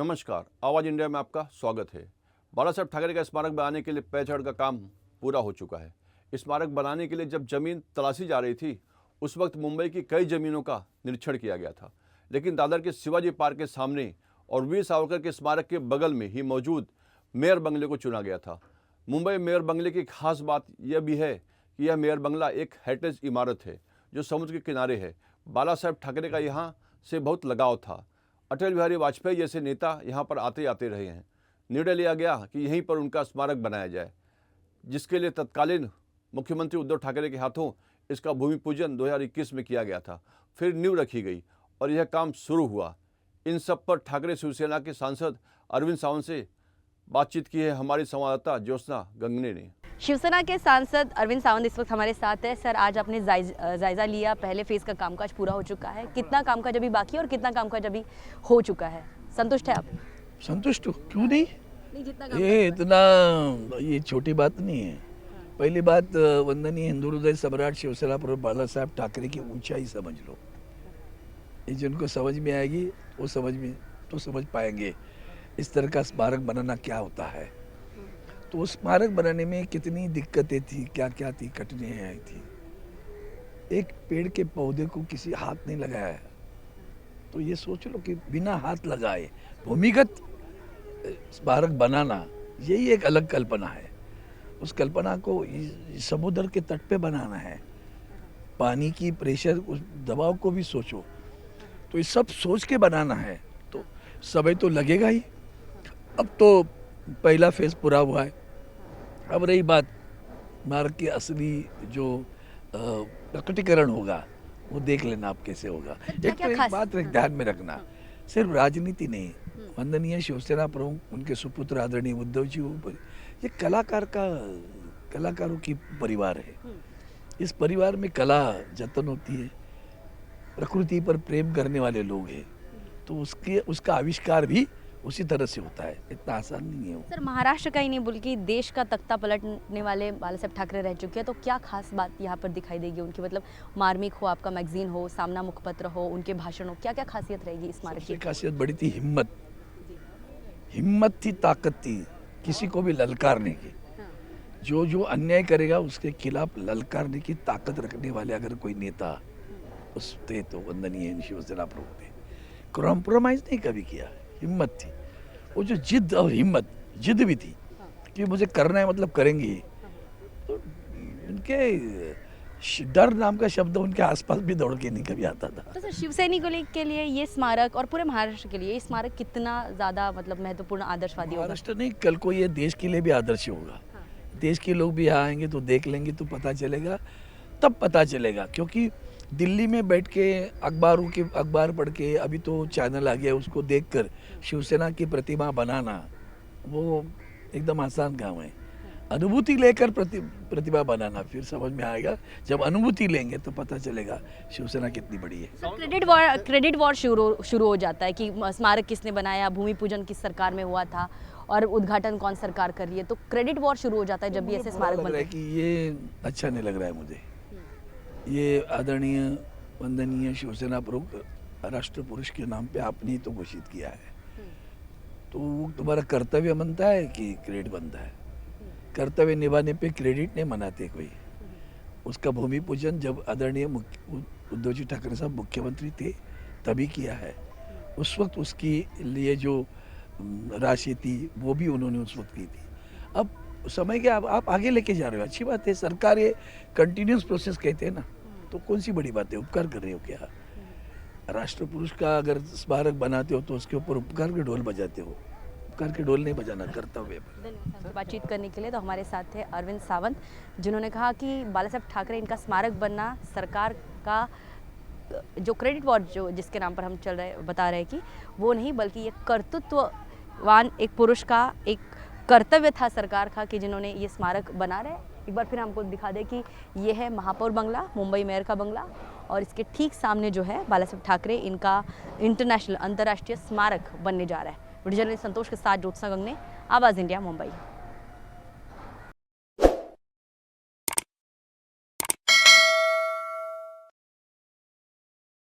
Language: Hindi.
नमस्कार, आवाज़ इंडिया में आपका स्वागत है। बाला साहब ठाकरे का स्मारक बनाने के लिए पैचड़ का काम पूरा हो चुका है। स्मारक बनाने के लिए जब जमीन तलाशी जा रही थी, उस वक्त मुंबई की कई जमीनों का निरीक्षण किया गया था, लेकिन दादर के शिवाजी पार्क के सामने और वीर सावरकर के स्मारक के बगल में ही मौजूद मेयर बंगले को चुना गया था। मुंबई मेयर बंगले की खास बात यह भी है कि यह मेयर बंगला एक हेरिटेज इमारत है जो समुद्र के किनारे है। बाला साहब ठाकरे का यहाँ से बहुत लगाव था। अटल बिहारी वाजपेयी जैसे नेता यहाँ पर आते आते रहे हैं। निर्णय लिया गया कि यहीं पर उनका स्मारक बनाया जाए, जिसके लिए तत्कालीन मुख्यमंत्री उद्धव ठाकरे के हाथों इसका भूमि पूजन 2021 में किया गया था। फिर नींव रखी गई और यह काम शुरू हुआ। इन सब पर ठाकरे शिवसेना के सांसद अरविंद सावंत से बातचीत की है हमारी संवाददाता ज्योत्सना गंगने ने। शिवसेना के सांसद अरविंद सावंत इस वक्त हमारे साथ है। सर, आज आपने जायजा लिया, पहले फेज का कामकाज पूरा हो चुका है। कितना कामकाज अभी बाकी है और कितना कामकाज अभी हो चुका है? संतुष्ट है आप? संतुष्ट हो? क्यों नहीं, जितना ये इतना ये छोटी बात नहीं है। पहली बात, वंदनीय हिंदू हृदय सम्राट शिवसेना प्रमुख बाला साहब ठाकरे की ऊंचाई समझ लो। ये जिनको समझ में आएगी वो समझ पाएंगे इस तरह का स्मारक बनाना क्या होता है। तो उस स्मारक बनाने में कितनी दिक्कतें थी, क्या क्या थी, कठिनाइयाँ आई थी। एक पेड़ के पौधे को किसी हाथ नहीं लगाया, तो ये सोच लो कि बिना हाथ लगाए भूमिगत स्मारक बनाना, यही एक अलग कल्पना है। उस कल्पना को समुद्र के तट पे बनाना है। पानी की प्रेशर, उस दबाव को भी सोचो, तो ये सब सोच के बनाना है, तो समय तो लगेगा ही। अब तो पहला फेज पूरा हुआ है। अब रही बात स्मारक की असली जो प्रकटीकरण होगा, वो देख लेना आप कैसे होगा। एक तो एक बात ध्यान में रखना, सिर्फ राजनीति नहीं, वंदनीय शिवसेना प्रमुख उनके सुपुत्र आदरणीय उद्धव जी, ये कलाकारों की परिवार है। इस परिवार में कला जतन होती है, प्रकृति पर प्रेम करने वाले लोग हैं, तो उसका आविष्कार भी उसी तरह से होता है। इतना आसान नहीं है वो। सर, महाराष्ट्र का ही नहीं बल्कि देश का तख्ता पलटने वाले बाला साहब ठाकरे रह चुके हैं, तो क्या खास बात यहाँ पर दिखाई देगी उनकी? मतलब मार्मिक हो, आपका मैगजीन हो, सामना मुखपत्र हो, उनके भाषण हो, क्या क्या खासियत रहेगी इस स्मारक की? खासियत बड़ी थी हिम्मत थी, ताकत थी, किसी को भी ललकारने की। जो अन्याय करेगा उसके खिलाफ ललकारने की ताकत रखने वाले अगर कोई नेता उस थे तो वंदनीय शिवसेना प्रमुख थे। कॉम्प्रोमाइज नहीं कभी किया, हिम्मत थी। वो जो जिद और हिम्मत, जिद भी थी कि मुझे करना है, मतलब करेंगे ही। तो उनके डर नाम का शब्द उनके आसपास भी दौड़ के नहीं कभी आता था। तो सर, शिवसैनिकों के लिए ये स्मारक और पूरे महाराष्ट्र के लिए ये स्मारक कितना ज़्यादा मतलब महत्वपूर्ण आदर्शवादी होगा? महाराष्ट्र नहीं, कल को ये देश के लिए भी आदर्श होगा। देश के लोग भी यहाँ आएंगे तो देख लेंगे, तो पता चलेगा, तब पता चलेगा। क्योंकि दिल्ली में बैठ के अखबार पढ़ के, अभी तो चैनल आ गया, उसको देखकर शिवसेना की प्रतिमा बनाना वो एकदम आसान काम है। अनुभूति लेकर प्रतिभा बनाना फिर समझ में आएगा। जब अनुभूति लेंगे तो पता चलेगा शिवसेना कितनी बड़ी है। क्रेडिट वॉर शुरू हो जाता है कि स्मारक किसने बनाया, भूमि पूजन किस सरकार में हुआ था और उद्घाटन कौन सरकार कर रही है, तो क्रेडिट वॉर शुरू हो जाता है जब भी ऐसे स्मारक बनते हैं। कि ये अच्छा नहीं लग रहा है मुझे। ये आदरणीय वंदनीय शिवसेना प्रमुख राष्ट्र पुरुष के नाम पे आपने ही तो घोषित किया है, तो वो तुम्हारा कर्तव्य बनता है कि क्रेडिट बनता है? कर्तव्य निभाने पे क्रेडिट नहीं मनाते कोई। उसका भूमि पूजन जब आदरणीय उद्धव जी ठाकरे साहब मुख्यमंत्री थे तभी किया है। उस वक्त उसकी लिए जो राशि थी वो भी उन्होंने उस वक्त की थी। अब समय के आप आगे लेके जा रहे हो, अच्छी बात है। सरकार ये कंटिन्यूस प्रोसेस कहते हैं ना, तो कौन सी बड़ी बात है? उपकार कर रहे हो क्या? राष्ट्र पुरुष का अगर स्मारक बनाते हो तो उसके ऊपर उपकार के ढोल बजाते हो। उपकार के ढोल नहीं बजाना, कर्तव्य। बातचीत करने के लिए तो हमारे साथ थे अरविंद सावंत, जिन्होंने कहा कि बाला साहब ठाकरे इनका स्मारक बनना सरकार का जो क्रेडिट वॉर जो जिसके नाम पर हम बता रहे हैं कि वो नहीं, बल्कि ये कर्तृत्ववान एक पुरुष का एक कर्तव्य था सरकार का कि जिन्होंने ये स्मारक बना रहे। एक बार फिर हमको दिखा दे कि ये है महापौर बंगला, मुंबई मेयर का बंगला, और इसके ठीक सामने जो है बाला साहब ठाकरे इनका अंतर्राष्ट्रीय स्मारक बनने जा रहा है। वीडियो जर्नलिस्ट संतोष के साथ ज्योत्सना गंगने, आवाज़ इंडिया, मुंबई।